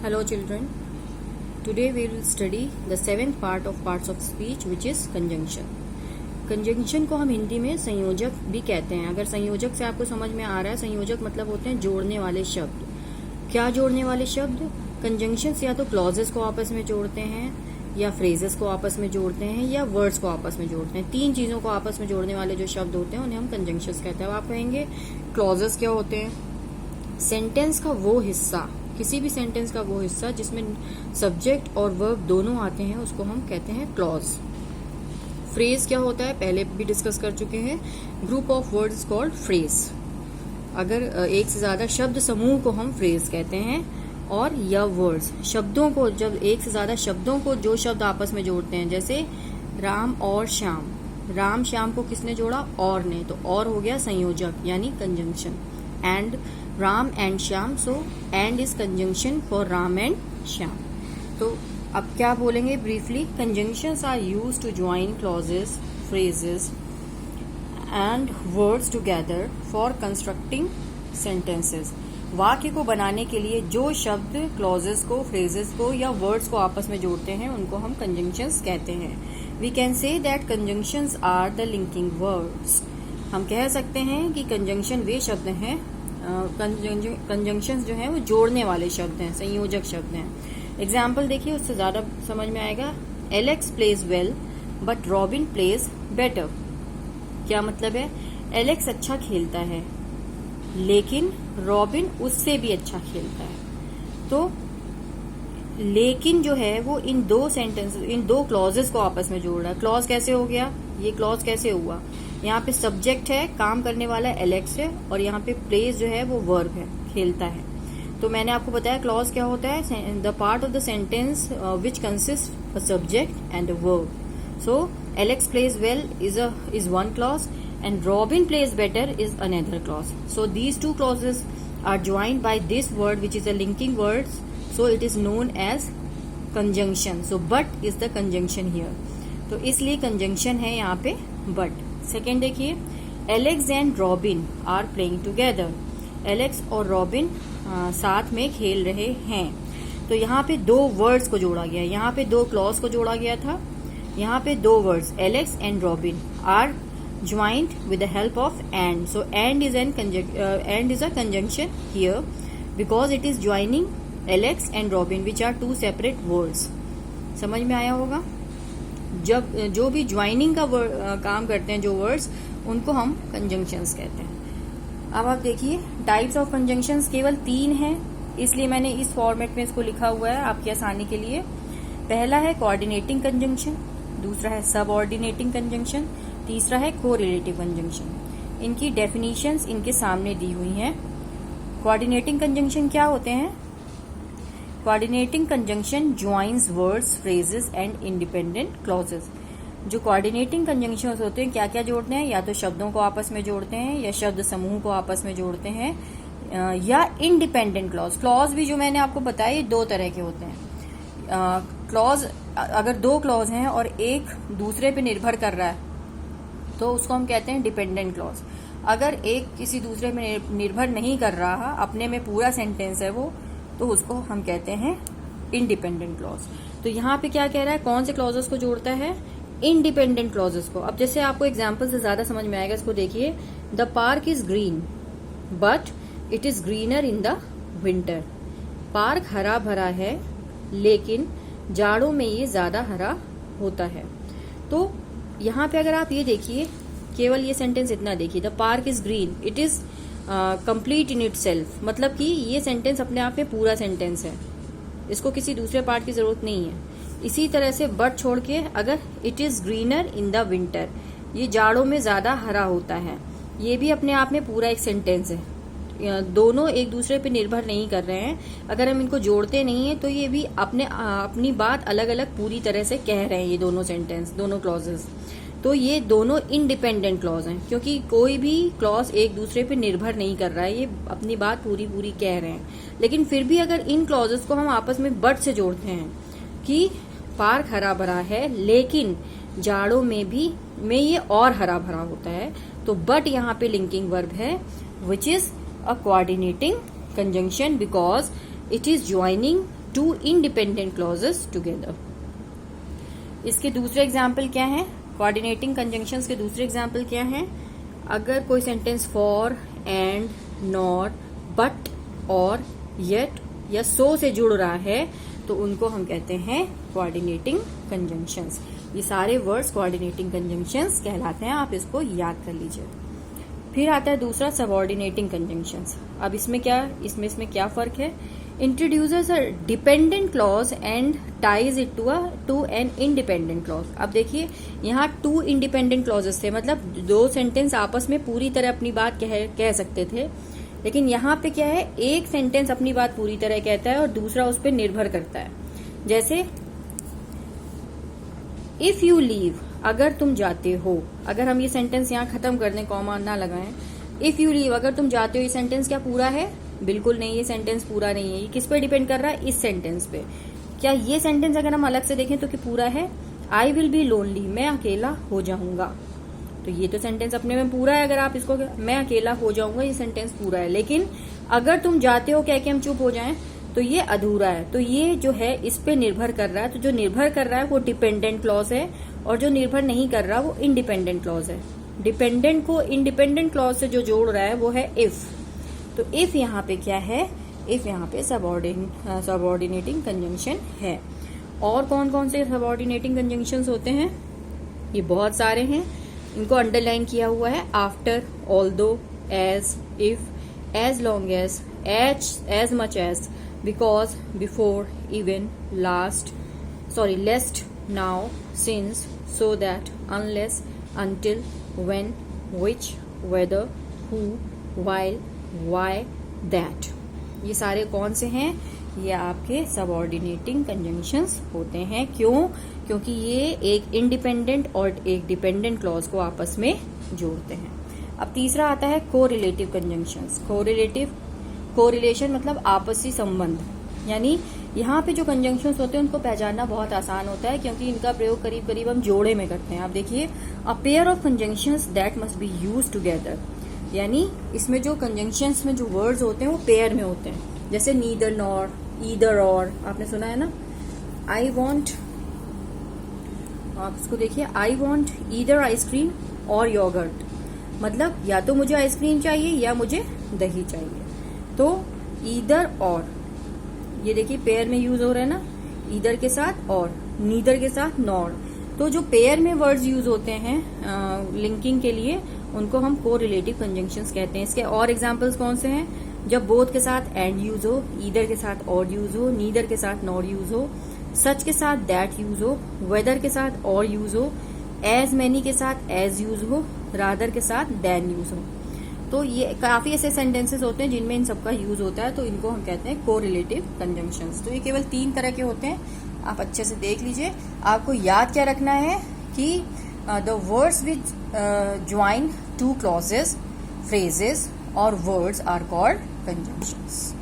Hello children, today we will study the seventh part of parts of speech which is conjunction. Conjunction को हम हिंदी में संयोजक भी कहते हैं. अगर संयोजक से आपको समझ में आ रहा है, संयोजक मतलब होते हैं जोड़ने वाले शब्द. क्या जोड़ने वाले शब्द? कंजंक्शन से या तो क्लॉजेस को आपस में जोड़ते हैं, या फ्रेजेस को आपस में जोड़ते हैं, या वर्ड्स को आपस में जोड़ते हैं. तीन चीजों को आपस में जोड़ने वाले जो शब्द होते हैं उन्हें हम कंजंक्शंस कहते हैं. अब आप कहेंगे क्लॉजेस क्या होते हैं? सेंटेंस का वो हिस्सा, किसी भी सेंटेंस का वो हिस्सा जिसमें सब्जेक्ट और वर्ब दोनों आते हैं उसको हम कहते हैं क्लॉज. फ्रेज क्या होता है? पहले भी डिस्कस कर चुके हैं. Group of words called phrase. अगर एक से ज्यादा शब्द समूह को हम फ्रेज कहते हैं. और या वर्ड्स, शब्दों को, जब एक से ज्यादा शब्दों को जो शब्द आपस में जोड़ते हैं, जैसे राम और श्याम. राम श्याम को किसने जोड़ा? और ने. तो और हो गया संयोजक यानी conjunction. And Ram and Shyam, so and is conjunction for Ram and Shyam. तो अब क्या बोलेंगे briefly? Conjunctions are used to join clauses, phrases and words together for constructing sentences. वाक्य को बनाने के लिए जो शब्द क्लॉजेस को, फ्रेजेस को या वर्ड्स को आपस में जोड़ते हैं उनको हम कंजंक्शंस कहते हैं. We can say that conjunctions are the linking words. हम कह सकते हैं कि कंजंक्शन वे शब्द हैं, कंजंक्शंस जो हैं वो जोड़ने वाले शब्द हैं, संयोजक शब्द हैं. एग्जाम्पल देखिए, उससे ज्यादा समझ में आएगा. Alex plays well but Robin plays better. क्या मतलब है? एलेक्स अच्छा खेलता है लेकिन रॉबिन उससे भी अच्छा खेलता है. तो लेकिन जो है वो इन दो सेंटेंस, इन दो क्लॉजेस को आपस में जोड़ रहा है. क्लॉज कैसे हो गया? ये क्लॉज कैसे हुआ? यहाँ पे सब्जेक्ट है, काम करने वाला एलेक्स है, और यहाँ पे प्लेज जो है वो वर्ब है, खेलता है. तो मैंने आपको बताया क्लॉज क्या होता है? The part of the sentence which consist a subject and a verb. So Alex plays well is one clause and Robin plays better is another clause. So these two clauses are joined by this word which is a linking word. So it is known as conjunction. So but is the conjunction here. तो इसलिए conjunction है यहाँ पे but. Second देखिए, Alex and Robin are playing together. Alex और Robin साथ में खेल रहे हैं. तो यहाँ पे दो वर्ड्स को जोड़ा गया है, यहाँ पे दो क्लॉज को जोड़ा गया था, यहाँ पे दो words Alex and Robin are joint with the help of and. So and is a conjunction here because it is joining Alex and Robin which are two separate words. समझ में आया होगा? जब जो भी ज्वाइनिंग का काम करते हैं जो वर्ड्स, उनको हम कंजंक्शंस कहते हैं. अब आप देखिए, टाइप्स ऑफ कंजंक्शंस केवल 3 हैं, इसलिए मैंने इस फॉर्मेट में इसको लिखा हुआ है आपकी आसानी के लिए. पहला है कोऑर्डिनेटिंग कंजंक्शन, दूसरा है सबऑर्डिनेटिंग कंजंक्शन, तीसरा है कोरिलेटिव कंजंक्शन. इनकी डेफिनेशंस इनके सामने दी हुई हैं. कोऑर्डिनेटिंग कंजंक्शन क्या होते हैं? Coordinating conjunction joins words, phrases and independent clauses. जो कोऑर्डिनेटिंग कंजंक्शन होते हैं क्या क्या जोड़ते हैं? या तो शब्दों को आपस में जोड़ते हैं, या शब्द समूह को आपस में जोड़ते हैं, या इंडिपेंडेंट क्लॉज. क्लॉज भी जो मैंने आपको बताया ये 2 तरह के होते हैं. क्लॉज, अगर 2 क्लॉज हैं और एक दूसरे पे निर्भर कर रहा है तो उसको हम कहते हैं डिपेंडेंट क्लॉज. अगर एक किसी दूसरे पे निर्भर नहीं कर रहा, अपने में पूरा सेंटेंस है वो, तो उसको हम कहते हैं इंडिपेंडेंट क्लॉज. तो यहाँ पे क्या कह रहा है? कौन से क्लॉजेस को जोड़ता है? इंडिपेंडेंट क्लॉजेस को. अब जैसे आपको एग्जांपल से ज्यादा समझ में आएगा, इसको देखिए. The park is green but it is greener in the winter. Park हरा भरा है लेकिन जाड़ों में ये ज्यादा हरा होता है. तो यहाँ पे अगर आप ये देखिए, केवल ये सेंटेंस इतना देखिए, the park is green, it is complete in it self. मतलब कि ये सेंटेंस अपने आप में पूरा सेंटेंस है, इसको किसी दूसरे पार्ट की जरूरत नहीं है. इसी तरह से बट छोड़ के अगर it is greener in the winter, ये जाड़ों में ज्यादा हरा होता है, ये भी अपने आप में पूरा एक सेंटेंस है. दोनों एक दूसरे पे निर्भर नहीं कर रहे हैं. अगर हम इनको जोड़ते नहीं है तो ये भी अपनी बात अलग अलग पूरी तरह से कह रहे हैं, ये दोनों सेंटेंस, दोनों क्लॉजेस. तो ये दोनों इंडिपेंडेंट क्लॉज हैं, क्योंकि कोई भी क्लॉज एक दूसरे पे निर्भर नहीं कर रहा है, ये अपनी बात पूरी पूरी कह रहे हैं. लेकिन फिर भी अगर इन क्लॉजेस को हम आपस में बट से जोड़ते हैं कि पार्क हरा भरा है लेकिन जाड़ों में ये और हरा भरा होता है, तो बट यहाँ पे लिंकिंग वर्ब है which is a coordinating conjunction because it is joining two independent clauses together. इसके दूसरे एग्जाम्पल क्या है? कोऑर्डिनेटिंग कंजंक्शंस के दूसरे एग्जाम्पल क्या है? अगर कोई sentence for, and, not, but, और, येट या सो से जुड़ रहा है तो उनको हम कहते हैं कोऑर्डिनेटिंग कंजंक्शंस। ये सारे वर्ड्स कोऑर्डिनेटिंग कंजंक्शंस कहलाते हैं, आप इसको याद कर लीजिए। फिर आता है दूसरा सबऑर्डिनेटिंग कंजंक्शंस। अब इसमें क्या फर्क है? Introduces a dependent clause and ties it to an independent clause. अब देखिए यहाँ टू इंडिपेंडेंट क्लॉजेस थे, मतलब दो सेंटेंस आपस में पूरी तरह अपनी बात कह सकते थे, लेकिन यहाँ पे क्या है, एक सेंटेंस अपनी बात पूरी तरह कहता है और दूसरा उस पर निर्भर करता है। जैसे इफ यू लीव, अगर तुम जाते हो, अगर हम ये सेंटेंस यहाँ खत्म कर दें, कॉमा ना लगाएं, इफ यू लीव, अगर तुम जाते हो, ये सेंटेंस क्या पूरा है? बिल्कुल नहीं, ये सेंटेंस पूरा नहीं है। ये किस पे डिपेंड कर रहा है? इस सेंटेंस पे। क्या ये सेंटेंस अगर हम अलग से देखें तो क्या पूरा है? आई विल बी लोनली, मैं अकेला हो जाऊंगा, तो ये तो सेंटेंस अपने में पूरा है। अगर आप इसको मैं अकेला हो जाऊंगा, ये सेंटेंस पूरा है। लेकिन अगर तुम जाते हो कह के हम चुप हो जाएं तो ये अधूरा है। तो ये जो है इस पे निर्भर कर रहा है। तो जो निर्भर कर रहा है वो डिपेंडेंट क्लॉज है और जो निर्भर नहीं कर रहा वो इंडिपेंडेंट क्लॉज है। डिपेंडेंट को इंडिपेंडेंट क्लॉज से जो जोड़ रहा है वो है इफ। तो इफ यहाँ पे क्या है? इफ यहाँ पे सबऑर्डिनेटिंग कंजंक्शन है। और कौन कौन से सबऑर्डिनेटिंग कंजंक्शंस होते हैं? ये बहुत सारे हैं, इनको अंडरलाइन किया हुआ है। After, although, as, if, as long as much as, because, before, even, lest, now, since, so that, unless, until, when, which, whether, who, while, why, that। ये सारे कौन से हैं? ये आपके सबऑर्डिनेटिंग कंजंक्शंस होते हैं। क्यों? क्योंकि ये एक इंडिपेंडेंट और एक डिपेंडेंट क्लॉज को आपस में जोड़ते हैं। अब तीसरा आता है कोरिलेटिव कंजंक्शंस। कोरिलेशन मतलब आपसी संबंध, यानी यहाँ पे जो कंजंक्शंस होते हैं उनको पहचानना बहुत आसान होता है क्योंकि इनका प्रयोग करीब करीब हम जोड़े में करते हैं। आप देखिए, a pair of conjunctions that must be used together, यानी इसमें जो कंजंक्शंस में जो वर्ड्स होते हैं वो पेयर में होते हैं। जैसे नीदर, नॉर, ईदर, और, आपने सुना है ना। आई वॉन्ट, आप इसको देखिए, आई वॉन्ट ईदर आइसक्रीम और योगर्ट, मतलब या तो मुझे आइसक्रीम चाहिए या मुझे दही चाहिए। तो ईदर और, ये देखिए पेयर में यूज हो रहा है ना, ईदर के साथ और, नीदर के साथ नॉर। तो जो पेयर में वर्ड्स यूज होते हैं लिंकिंग के लिए उनको हम कोरिलेटिव कंजंक्शंस कहते हैं। इसके और एग्जांपल्स कौन से हैं? जब बोथ के साथ एंड यूज हो, ईदर के साथ और यूज हो, नीदर के साथ नॉर यूज हो, सच के साथ दैट यूज हो, वेदर के साथ और यूज हो, एज मैनी के साथ एज यूज हो, रादर के साथ देन यूज हो। तो ये काफी ऐसे सेंटेंसेस होते हैं जिनमें इन सबका यूज होता है, तो इनको हम कहते हैं कोरिलेटिव कंजंक्शंस। तो ये केवल 3 तरह के होते हैं, आप अच्छे से देख लीजिए। आपको याद क्या रखना है कि the words which join 2 clauses, phrases और वर्ड्स आर कॉल्ड कंजंक्शंस।